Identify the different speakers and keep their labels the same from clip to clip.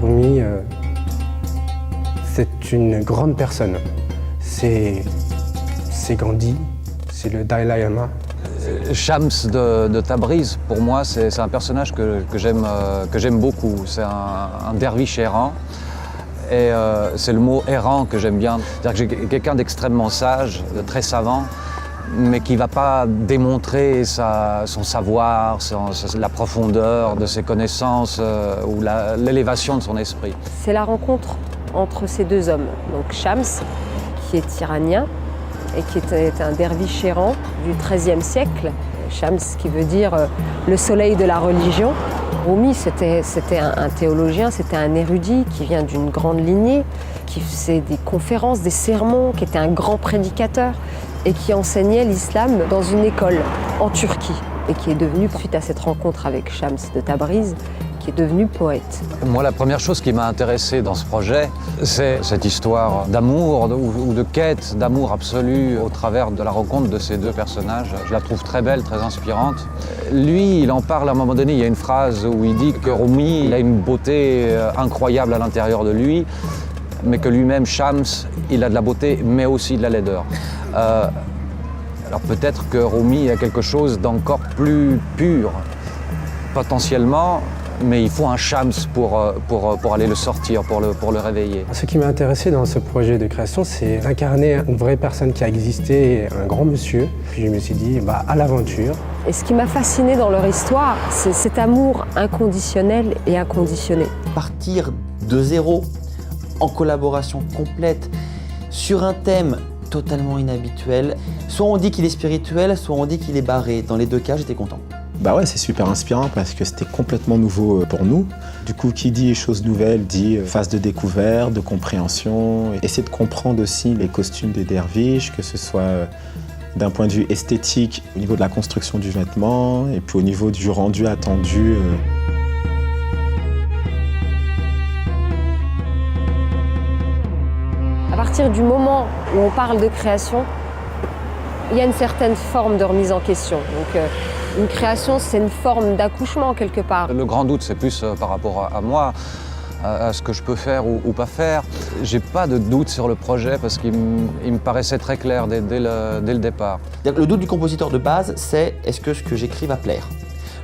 Speaker 1: Rumi, c'est une grande personne. C'est Gandhi, c'est le Dalai Lama.
Speaker 2: Shams de Tabriz, pour moi, c'est un personnage que j'aime beaucoup. C'est un derviche errant. Et c'est le mot errant que j'aime bien. C'est-à-dire que j'ai quelqu'un d'extrêmement sage, de très savant, mais qui ne va pas démontrer son savoir, la profondeur de ses connaissances ou l'élévation de son esprit.
Speaker 3: C'est la rencontre entre ces deux hommes. Donc Shams, qui est iranien et qui était un derviche errant du XIIIe siècle. Shams, qui veut dire le soleil de la religion. Rumi, c'était un théologien, c'était un érudit qui vient d'une grande lignée, qui faisait des conférences, des sermons, qui était un grand prédicateur et qui enseignait l'islam dans une école en Turquie et qui est devenu, suite à cette rencontre avec Shams de Tabriz, qui est devenu poète.
Speaker 2: Moi, la première chose qui m'a intéressé dans ce projet, c'est cette histoire d'amour ou de quête d'amour absolu au travers de la rencontre de ces deux personnages. Je la trouve très belle, très inspirante. Lui, il en parle à un moment donné, il y a une phrase où il dit que Rumi, il a une beauté incroyable à l'intérieur de lui, mais que lui-même, Shams, il a de la beauté, mais aussi de la laideur. Alors peut-être que Rumi a quelque chose d'encore plus pur, potentiellement, mais il faut un Shams pour aller le sortir, pour le réveiller.
Speaker 1: Ce qui m'a intéressé dans ce projet de création, c'est incarner une vraie personne qui a existé, un grand monsieur. Puis je me suis dit, à l'aventure.
Speaker 3: Et ce qui m'a fasciné dans leur histoire, c'est cet amour inconditionnel et inconditionné.
Speaker 4: Partir de zéro, en collaboration complète, sur un thème totalement inhabituel. Soit on dit qu'il est spirituel, soit on dit qu'il est barré. Dans les deux cas, j'étais content.
Speaker 5: Bah ouais, c'est super inspirant parce que c'était complètement nouveau pour nous. Du coup, qui dit choses nouvelles dit phase de découverte, de compréhension. Essayer de comprendre aussi les costumes des derviches, que ce soit d'un point de vue esthétique, au niveau de la construction du vêtement, et puis au niveau du rendu attendu.
Speaker 3: À partir du moment où on parle de création, il y a une certaine forme de remise en question. Donc, une création, c'est une forme d'accouchement quelque part.
Speaker 2: Le grand doute, c'est plus par rapport à moi, à ce que je peux faire ou pas faire. J'ai pas de doute sur le projet parce qu'il me paraissait très clair dès le départ.
Speaker 4: Le doute du compositeur de base, c'est est-ce que ce que j'écris va plaire ?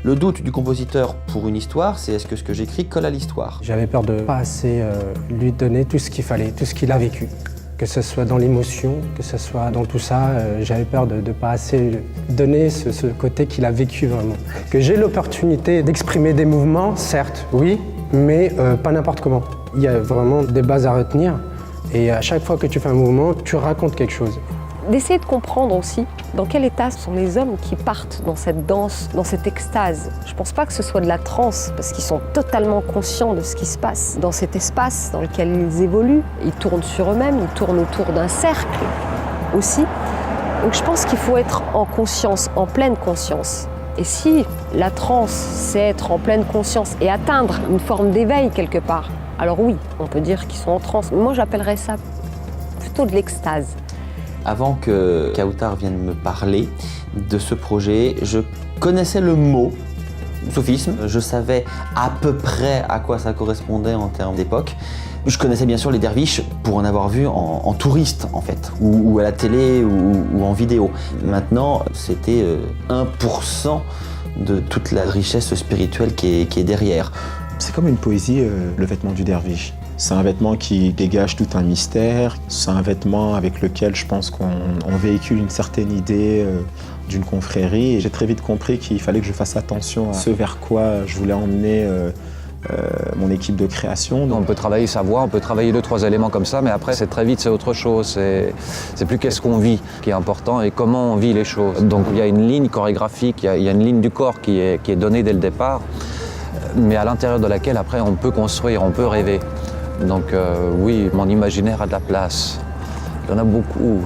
Speaker 4: Le doute du compositeur pour une histoire, c'est est-ce que ce que j'écris colle à l'histoire ?
Speaker 1: J'avais peur de ne pas assez lui donner tout ce qu'il fallait, tout ce qu'il a vécu. Que ce soit dans l'émotion, que ce soit dans tout ça, j'avais peur de ne pas assez donner ce côté qu'il a vécu vraiment. Que j'ai l'opportunité d'exprimer des mouvements, certes, oui, mais pas n'importe comment. Il y a vraiment des bases à retenir et à chaque fois que tu fais un mouvement, tu racontes quelque chose.
Speaker 3: D'essayer de comprendre aussi dans quel état sont les hommes qui partent dans cette danse, dans cette extase. Je ne pense pas que ce soit de la transe, parce qu'ils sont totalement conscients de ce qui se passe dans cet espace dans lequel ils évoluent. Ils tournent sur eux-mêmes, ils tournent autour d'un cercle aussi. Donc je pense qu'il faut être en conscience, en pleine conscience. Et si la transe, c'est être en pleine conscience et atteindre une forme d'éveil quelque part, alors oui, on peut dire qu'ils sont en transe. Mais moi, j'appellerais ça plutôt de l'extase.
Speaker 4: Avant que Kautar vienne me parler de ce projet, je connaissais le mot sophisme. Je savais à peu près à quoi ça correspondait en termes d'époque. Je connaissais bien sûr les derviches pour en avoir vu en touriste en fait, ou à la télé ou en vidéo. Maintenant, c'était 1% de toute la richesse spirituelle qui est derrière.
Speaker 5: C'est comme une poésie, le vêtement du derviche. C'est un vêtement qui dégage tout un mystère. C'est un vêtement avec lequel je pense qu'on véhicule une certaine idée d'une confrérie. Et j'ai très vite compris qu'il fallait que je fasse attention à ce vers quoi je voulais emmener mon équipe de création.
Speaker 2: On peut travailler sa voix, on peut travailler 2-3 éléments comme ça, mais après c'est très vite, c'est autre chose. C'est plus qu'est-ce qu'on vit qui est important et comment on vit les choses. Donc il y a une ligne chorégraphique, il y a une ligne du corps qui est donnée dès le départ, mais à l'intérieur de laquelle après on peut construire, on peut rêver. Donc oui, mon imaginaire a de la place. Il y en a beaucoup.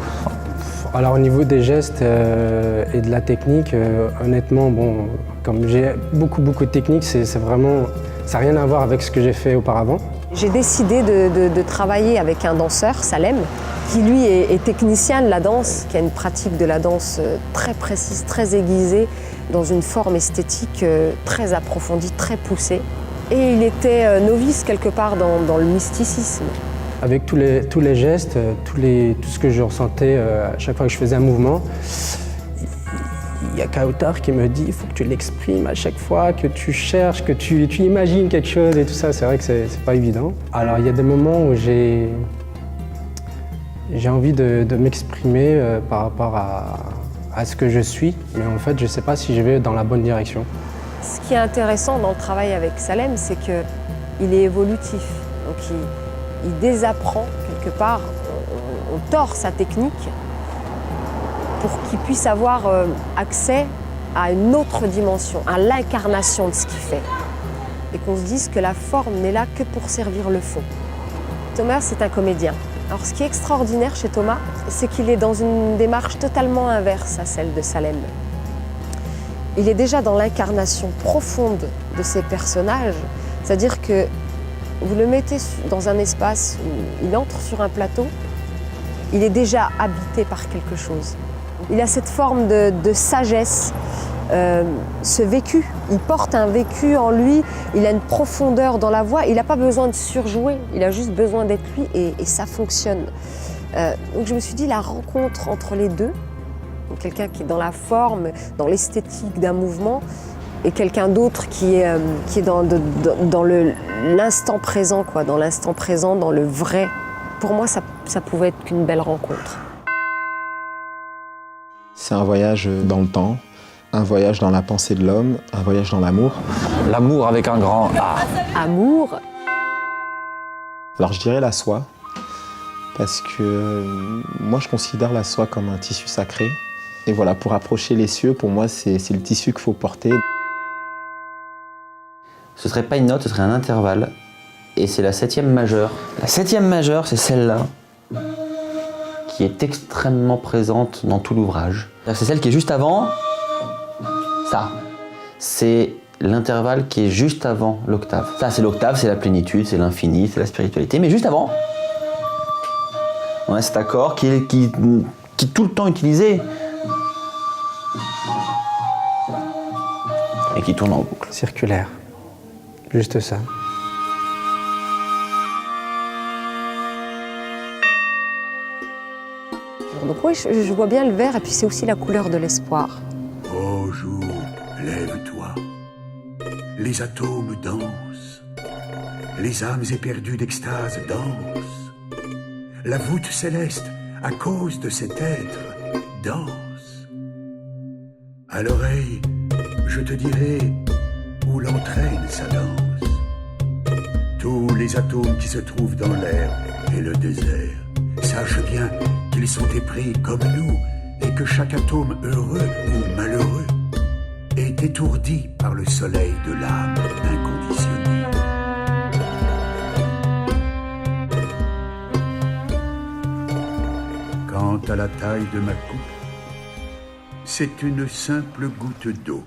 Speaker 1: Alors au niveau des gestes et de la technique, honnêtement, bon, comme j'ai beaucoup de techniques, c'est vraiment, ça n'a rien à voir avec ce que j'ai fait auparavant.
Speaker 3: J'ai décidé de travailler avec un danseur, Salem, qui lui est technicien de la danse, qui a une pratique de la danse très précise, très aiguisée, dans une forme esthétique très approfondie, très poussée. Et il était novice quelque part dans le mysticisme.
Speaker 1: Avec tous les gestes, tout ce que je ressentais à chaque fois que je faisais un mouvement, il y a Kautar qui me dit il faut que tu l'exprimes à chaque fois, que tu cherches, que tu imagines quelque chose et tout ça. C'est vrai que c'est pas évident. Alors il y a des moments où j'ai envie de m'exprimer par rapport à ce que je suis, mais en fait je sais pas si je vais dans la bonne direction.
Speaker 3: Ce qui est intéressant dans le travail avec Salem, c'est qu'il est évolutif. Donc il désapprend quelque part, on tord sa technique pour qu'il puisse avoir accès à une autre dimension, à l'incarnation de ce qu'il fait. Et qu'on se dise que la forme n'est là que pour servir le fond. Thomas, c'est un comédien. Alors ce qui est extraordinaire chez Thomas, c'est qu'il est dans une démarche totalement inverse à celle de Salem. Il est déjà dans l'incarnation profonde de ses personnages, c'est-à-dire que vous le mettez dans un espace où il entre sur un plateau, il est déjà habité par quelque chose. Il a cette forme de sagesse, ce vécu. Il porte un vécu en lui, il a une profondeur dans la voix, il n'a pas besoin de surjouer, il a juste besoin d'être lui et ça fonctionne. Donc je me suis dit, la rencontre entre les deux, quelqu'un qui est dans la forme, dans l'esthétique d'un mouvement, et quelqu'un d'autre qui est dans l'instant présent, quoi, dans l'instant présent, dans le vrai. Pour moi, ça pouvait être qu'une belle rencontre.
Speaker 5: C'est un voyage dans le temps, un voyage dans la pensée de l'homme, un voyage dans l'amour.
Speaker 2: L'amour avec un grand A.
Speaker 3: Amour.
Speaker 5: Alors je dirais la soie, parce que moi je considère la soie comme un tissu sacré. Et voilà, pour approcher les cieux, pour moi c'est le tissu qu'il faut porter.
Speaker 4: Ce serait pas une note, ce serait un intervalle. Et c'est la 7e majeure. La 7e majeure, c'est celle-là, qui est extrêmement présente dans tout l'ouvrage. C'est celle qui est juste avant ça. C'est l'intervalle qui est juste avant l'octave. Ça, c'est l'octave, c'est la plénitude, c'est l'infini, c'est la spiritualité. Mais juste avant, on a cet accord qui est tout le temps utilisé et qui tourne en boucle.
Speaker 1: Circulaire, juste ça.
Speaker 3: Donc oui, je vois bien le vert et puis c'est aussi la couleur de l'espoir.
Speaker 6: Ô jour, lève-toi. Les atomes dansent. Les âmes éperdues d'extase dansent. La voûte céleste, à cause de cet être, danse. À l'oreille, je te dirai où l'entraîne sa danse. Tous les atomes qui se trouvent dans l'air et le désert, sache bien qu'ils sont épris comme nous et que chaque atome heureux ou malheureux est étourdi par le soleil de l'âme inconditionnée. Quant à la taille de ma coupe, c'est une simple goutte d'eau